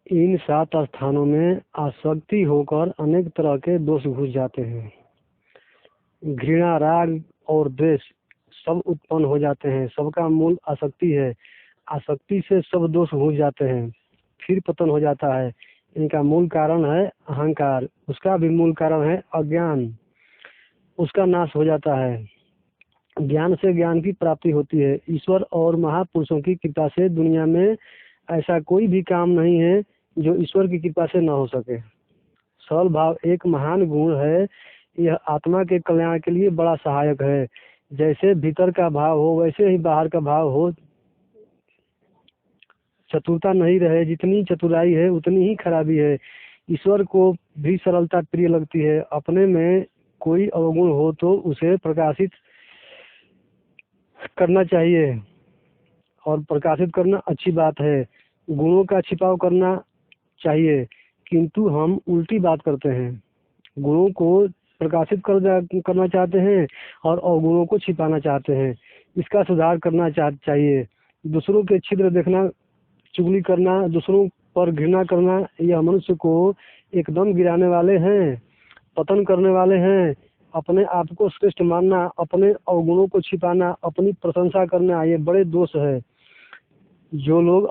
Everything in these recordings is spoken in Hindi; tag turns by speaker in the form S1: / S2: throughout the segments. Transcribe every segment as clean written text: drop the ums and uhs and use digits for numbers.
S1: इन 7 स्थानों में आसक्ति होकर अनेक तरह के दोष घुस जाते हैं। घृणा, राग और द्वेष सब उत्पन्न हो जाते हैं। सबका मूल आसक्ति है। आसक्ति से सब दोष घुस जाते हैं, फिर पतन हो जाता है। इनका मूल कारण है अहंकार, उसका भी मूल कारण है अज्ञान, उसका नाश हो जाता है। ज्ञान से ज्ञान की प्राप्ति होती है। ईश्वर और महापुरुषों की कृपा से दुनिया में ऐसा कोई भी काम नहीं है जो ईश्वर की कृपा से न हो सके। सरल भाव एक महान गुण है। यह आत्मा के कल्याण के लिए बड़ा सहायक है। जैसे भीतर का भाव हो वैसे ही बाहर का भाव हो। चतुरता नहीं रहे, जितनी चतुराई है उतनी ही खराबी है। ईश्वर को भी सरलता प्रिय लगती है। अपने में कोई अवगुण हो तो उसे प्रकाशित करना चाहिए, और प्रकाशित करना अच्छी बात है। गुणों का छिपाव करना चाहिए, किंतु हम उल्टी बात करते हैं। गुणों को प्रकाशित करना चाहते हैं और अवगुणों को छिपाना चाहते हैं। इसका सुधार करना चाहिए। दूसरों के छिद्र देखना, चुगली करना, दूसरों पर घृणा करना, यह मनुष्य को एकदम गिराने वाले हैं, पतन करने वाले हैं। अपने आप को श्रेष्ठ मानना, अपने अवगुणों को छिपाना, अपनी प्रशंसा करना, ये बड़े दोष है। जो लोग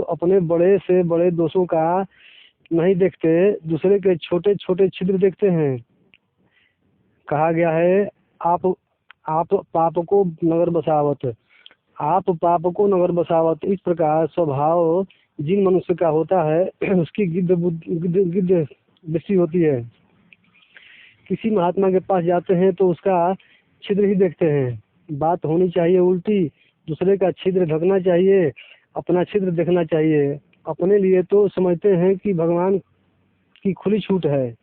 S1: अपने बड़े से बड़े दोषों का नहीं देखते, दूसरे के छोटे छोटे छिद्र देखते हैं। कहा गया है, आप पाप को नगर बसावत, आप पाप को नगर बसावत। इस प्रकार स्वभाव जिन मनुष्य का होता है उसकी गिद्ध दृष्टि होती है। किसी महात्मा के पास जाते हैं तो उसका छिद्र ही देखते हैं। बात होनी चाहिए उल्टी, दूसरे का छिद्र ढकना चाहिए, अपना छिद्र देखना चाहिए। अपने लिए तो समझते हैं कि भगवान की खुली छूट है,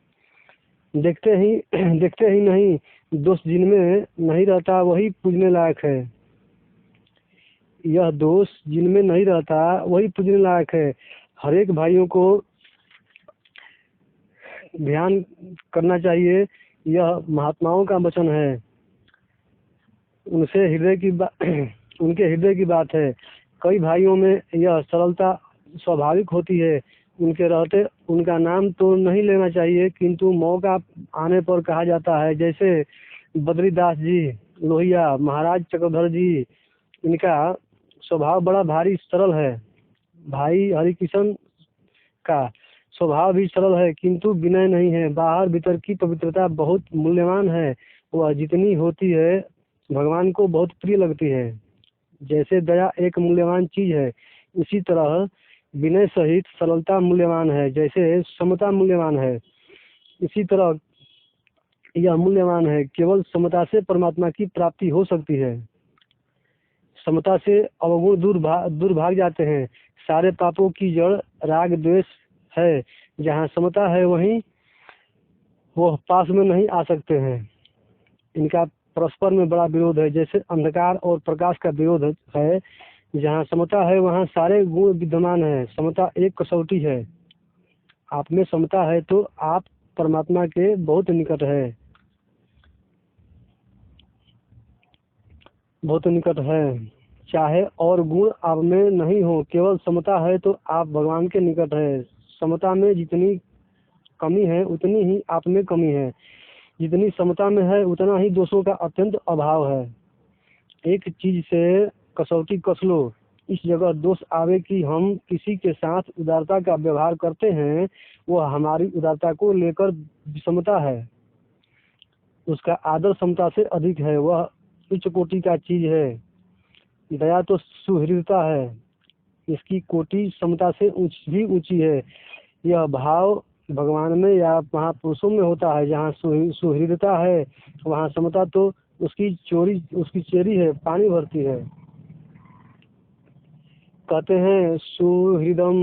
S1: देखते ही नहीं। दोष जिनमें नहीं रहता वही पूजने लायक है। यह दोष जिनमें नहीं रहता वही पूजने लायक है। हर एक भाइयों को ध्यान करना चाहिए। यह महात्माओं का वचन है, उनके हृदय की बात है। कई भाइयों में यह सरलता स्वाभाविक होती है। उनके रहते उनका नाम तो नहीं लेना चाहिए, किंतु मौका आने पर कहा जाता है। जैसे बद्रीदास जी, लोहिया, महाराज चक्रधर जी, इनका स्वभाव बड़ा भारी सरल है। भाई हरिकिशन का स्वभाव भी सरल है, किंतु विनय नहीं है। बाहर भीतर की पवित्रता बहुत मूल्यवान है। वह जितनी होती है भगवान को बहुत प्रिय लगती है। जैसे दया एक मूल्यवान चीज है, इसी तरह विनय सहित सरलता मूल्यवान है। जैसे समता मूल्यवान है, इसी तरह यह मूल्यवान है। केवल समता से परमात्मा की प्राप्ति हो सकती है। समता से अवगुण दूर भाग जाते हैं। सारे पापों की जड़ राग द्वेष है। जहाँ समता है वहीं वो पास में नहीं आ सकते हैं। इनका परस्पर में बड़ा विरोध है। जैसे अंधकार और प्रकाश का विरोध है, जहाँ समता है वहाँ सारे गुण विद्यमान है। समता एक कसौटी है। आप में समता है तो आप परमात्मा के बहुत निकट है, बहुत निकट है। चाहे और गुण आप में नहीं हो, केवल समता है तो आप भगवान के निकट है। समता में जितनी कमी है उतनी ही आप में कमी है। जितनी समता में है उतना ही दोषों का अत्यंत अभाव है। एक चीज से कसौटी कस लो। इस जगह दोष आवे कि हम किसी के साथ उदारता का व्यवहार करते हैं, वह हमारी उदारता को लेकर विषमता है। उसका आदर समता से अधिक है, वह उच्च कोटि का चीज है। दया तो सुहृदता है, इसकी कोटि समता से भी ऊंची है। यह भाव भगवान में या महापुरुषों में होता है। जहाँ सुहृदता है वहाँ समता तो उसकी चेरी है, पानी भरती है। कहते हैं सुहृदम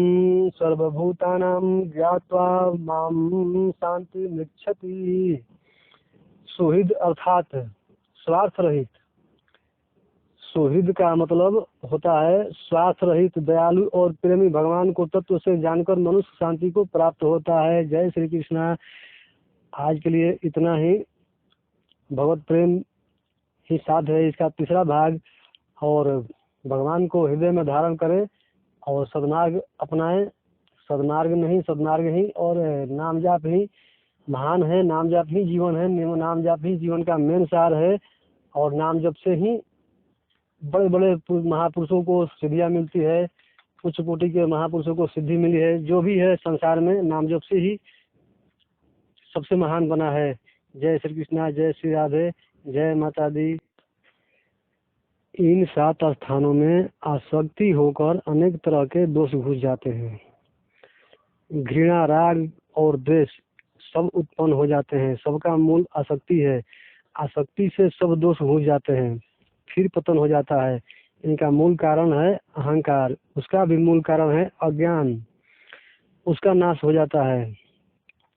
S1: सर्वभूतानां ज्ञात्वा मां शांति मृच्छति। सुहृद अर्थात स्वार्थ रहित। सुहृद का मतलब होता है स्वार्थ रहित, दयालु और प्रेमी। भगवान को तत्व से जानकर मनुष्य शांति को प्राप्त होता है। जय श्री कृष्णा। आज के लिए इतना ही। भगवत प्रेम ही साध है इसका तीसरा भाग। और भगवान को हृदय में धारण करें और सद्मार्ग अपनाएं। सद्मार्ग नहीं, सद्मार्ग ही और नाम जाप ही महान है। नाम जाप ही जीवन है। नाम जाप ही जीवन का मेन सार है। और नाम जप से ही बड़े बड़े महापुरुषों को सिद्धियाँ मिलती है। उच्च कोटि के महापुरुषों को सिद्धि मिली है। जो भी है संसार में नाम जप से ही सबसे महान बना है। जय श्री कृष्णा, जय श्री राधे, जय माता दी। इन 7 स्थानों में आसक्ति होकर अनेक तरह के दोष घुस जाते हैं। घृणा, राग और द्वेष सब उत्पन्न हो जाते हैं। सबका मूल आसक्ति है। आसक्ति से सब दोष घुस जाते हैं, फिर पतन हो जाता है। इनका मूल कारण है अहंकार, उसका भी मूल कारण है अज्ञान, उसका नाश हो जाता है।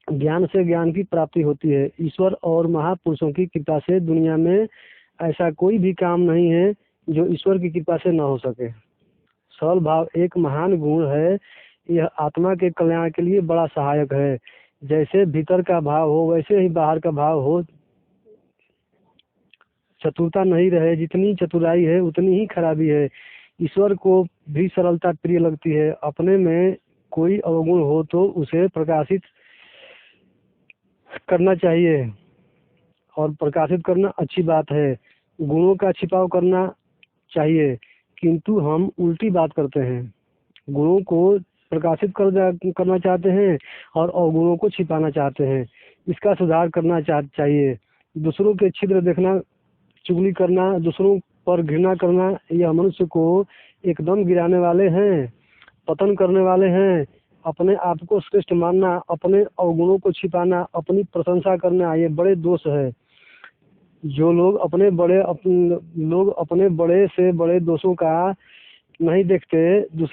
S1: ज्ञान से ज्ञान की प्राप्ति होती है। ईश्वर और महापुरुषों की कृपा से दुनिया में ऐसा कोई भी काम नहीं है जो ईश्वर की कृपा से न हो सके। सरल भाव एक महान गुण है। यह आत्मा के कल्याण के लिए बड़ा सहायक है। जैसे भीतर का भाव हो वैसे ही बाहर का भाव हो। चतुरता नहीं रहे, जितनी चतुराई है उतनी ही खराबी है। ईश्वर को भी सरलता प्रिय लगती है। अपने में कोई अवगुण हो तो उसे प्रकाशित करना चाहिए, और प्रकाशित करना अच्छी बात है। गुणों का छिपाव करना चाहिए, किंतु हम उल्टी बात करते हैं। गुणों को प्रकाशित करना चाहते हैं और अवगुणों को छिपाना चाहते हैं। इसका सुधार करना चाहिए। दूसरों के छिद्र देखना, चुगली करना, दूसरों पर घृणा करना, यह मनुष्य को एकदम गिराने वाले हैं, पतन करने वाले हैं। अपने आप को श्रेष्ठ मानना, अपने अवगुणों को छिपाना, अपनी प्रशंसा करना, ये बड़े दोष है। जो लोग अपने बड़े से बड़े दोषों का नहीं देखते, दूसरे